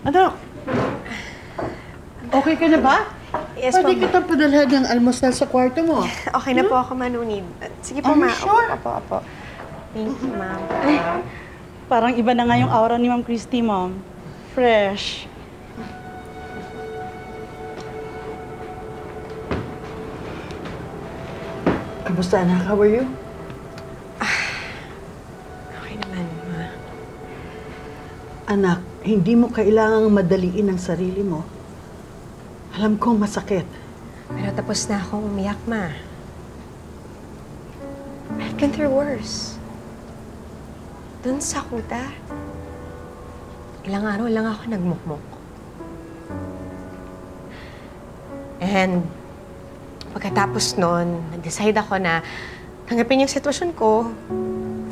Anak, okay ka na ba? Yes, Pwede kitang padalhan ng almusal sa kwarto mo. Okay na po ako, Manunid. Sige po, Are you Ma. sure? Opo. Thank you, Ma'am. Parang iba na nga yung aura ni Ma'am Christy, Ma'am. Fresh. Kamusta, anak? How are you? Okay naman, Ma. Anak, hindi mo kailangang madaliin ang sarili mo. Alam kong masakit. Pero tapos na akong umiyak, Ma. I've been through worse. Doon sa kuta, ilang araw lang ako nagmukmok. And pagkatapos noon, nag-decide ako na tanggapin yung sitwasyon ko,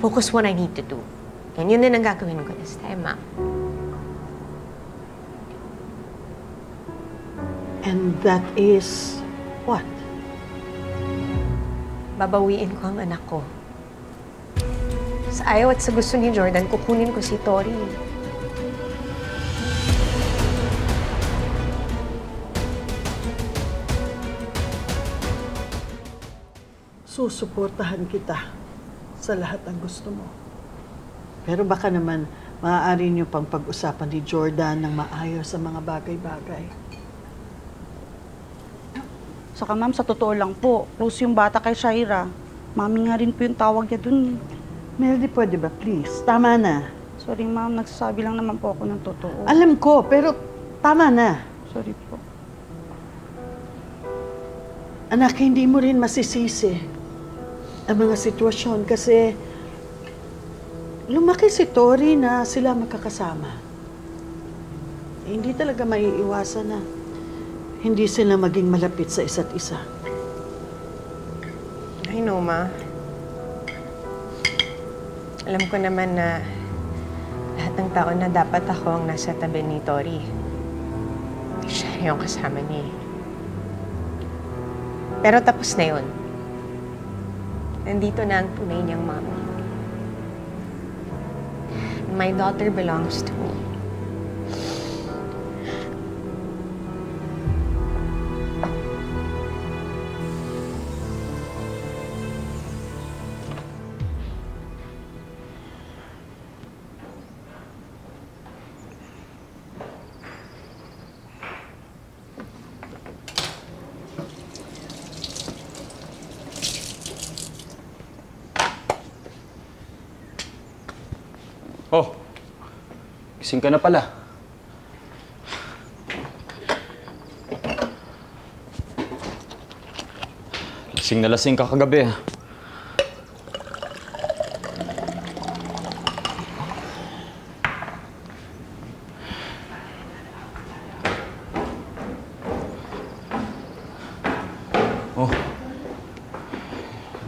focus what I need to do. And yun din ang gagawin ko this time, Ma. And that is what? Babawiin ko ang anak ko. Sa ayaw at sa gusto ni Jordan, kukunin ko si Tori. Susuportahan kita sa lahat ng gusto mo. Pero baka naman, maaari niyo pang pag-usapan ni Jordan ng maayos sa mga bagay-bagay. Saka ma'am, sa totoo lang po, close yung bata kay Shaira. Mami nga rin po yung tawag niya dun. Melody, pwede ba? Please, tama na. Sorry ma'am, nagsasabi lang naman po ako ng totoo. Alam ko, pero tama na. Sorry po. Anak, hindi mo rin masisisi ang mga sitwasyon kasi lumaki si Tori na sila magkakasama. Hindi talaga maiiwasan na hindi sila maging malapit sa isa't isa. I know, Ma. Alam ko naman na lahat ng taon na dapat ako ang nasa tabi ni Tori. Siya yung kasama niya. Pero tapos na yun. Nandito na ang tunay niyang mami. My daughter belongs to me. Oh, gising ka na pala. Lasing na lasing ka kagabi, ha? Oh,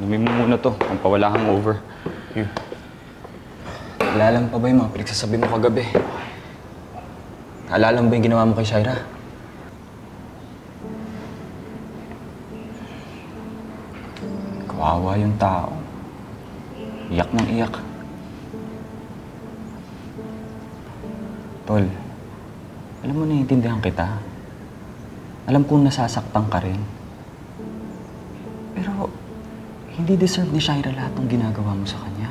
inumin mo muna to, pampawala kang over. Here. Naalala mo pa ba yung mga pinagsasabi mo kagabi? Naalala mo ba yung ginawa mo kay Shaira? Kawawa yung tao. Iyak ng iyak. Tol, alam mo, naiintindihan kita. Alam kong nasasaktan ka rin. Pero, hindi deserve ni Shaira lahat ng ginagawa mo sa kanya.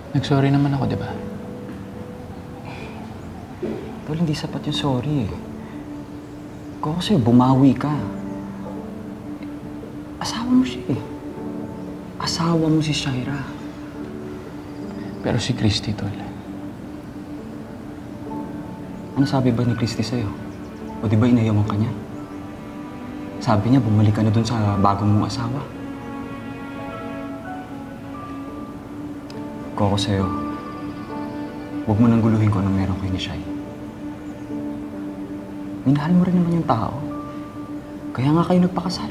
Nag-sorry naman ako, di ba? Tol, hindi sapat yung sorry eh. Kung kasi bumawi ka. Asawa mo siya eh. Asawa mo si Shaira. Pero si Christy, Tol. Ano sabi ba ni Christy sa'yo? O di ba inayawan ka niya? Sabi niya, bumalik ka na dun sa bagong mong asawa. Kung ako sa'yo, huwag mo nang guluhin ko anong meron kay ni Shai. Minahal mo rin naman yung tao. Kaya nga kayo nagpakasal.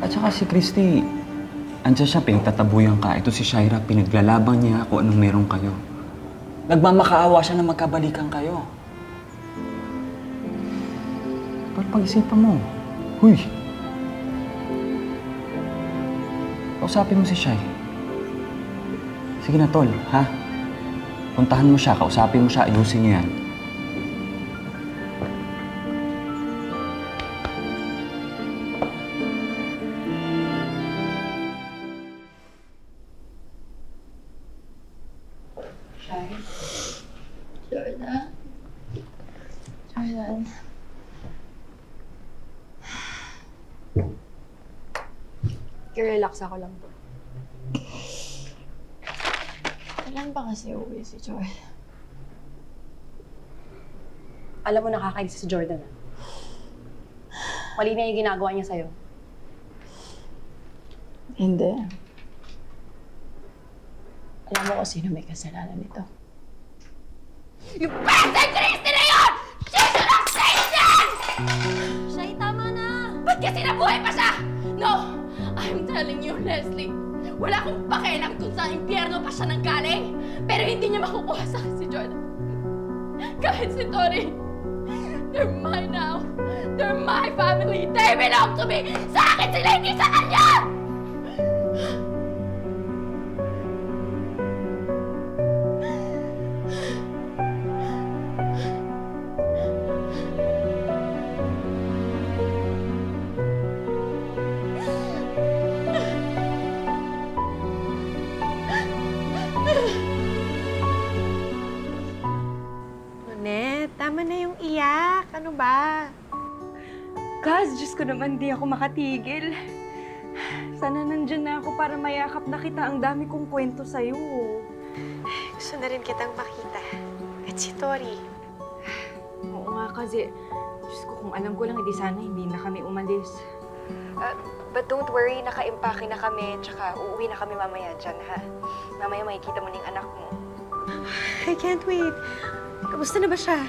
At saka si Christy, andyan siya, pinagtatabuyan ka. Ito si Shaira, pinaglalaban niya kung anong meron kayo. Nagmamakaawa siya na magkabalikan kayo. Pero pag-isipan mo, huy! O kausapin mo si Shai. Sige na, Tol, ha? Puntahan mo siya, kausapin mo siya, ayusin niyo yan. Jordan. I-relax ako lang po. Kailan ba kasi uwi si Jordan? Alam mo, nakakainis si Jordan. Mali na yung ginagawa niya sa'yo. Hindi. Alam mo kung sino may kasalanan nito. Yung President Christy na yun! She should have stayed dead! Shay, tama na! Ba't kasi nabuhay pa siya? No! I'm telling you, Leslie, wala akong pakialam kung sa impyerno pa siya nanggaling. Pero hindi niya makukuha sa akin si Jordan. Kahit si Tori. They're mine now. They're my family. They belong to me. Sa akin sila, hindi sa kanya! Net, tama na yung iyak. Ano ba? Kaz, Diyos ko naman, di ako makatigil. Sana nandyan na ako para mayakap na kita. Ang dami kong kwento sa'yo. Gusto na rin kitang makita. At si Tori. Oo nga, Kaz, eh. Diyos ko, kung alam ko lang, hindi sana hindi na kami umalis. But don't worry, naka-impake na kami, tsaka uuwi na kami mamaya dyan, ha? Mamaya makikita mo na yung anak mo. I can't wait. Kamusta na ba siya?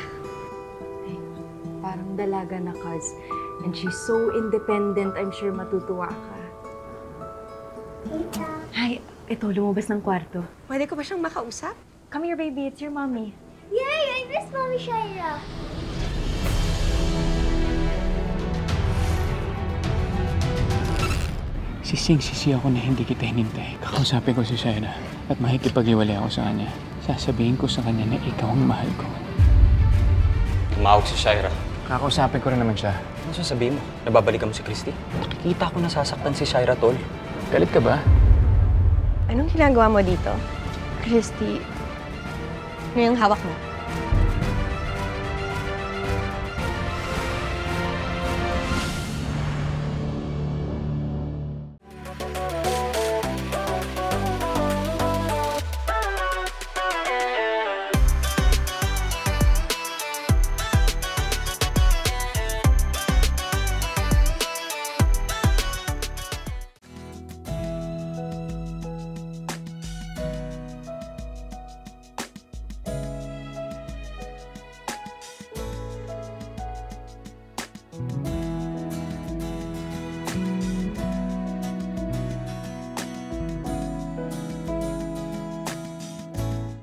Parang dalaga na, Kaz. And she's so independent, I'm sure matutuwa ka. Hi, ito, lumabas ng kwarto. Pwede ko ba siyang makausap? Come here, baby. It's your mommy. Yay! I miss Mommy Shaira! Sising-sisi ako na hindi kita hinintay. Kakausapin ko si Shaira at makikipag-iwalay ako sa kanya. Sasabihin ko sa kanya na ikaw ang mahal ko. Tumawag si Shaira. Kakausapin ko rin naman siya. Ano sasabihin mo? Nababalikan mo si Christy? Nakikita ko nasasaktan si Shaira, Tol. Galit ka ba? Anong ginagawa mo dito? Christy, ano yung hawak mo?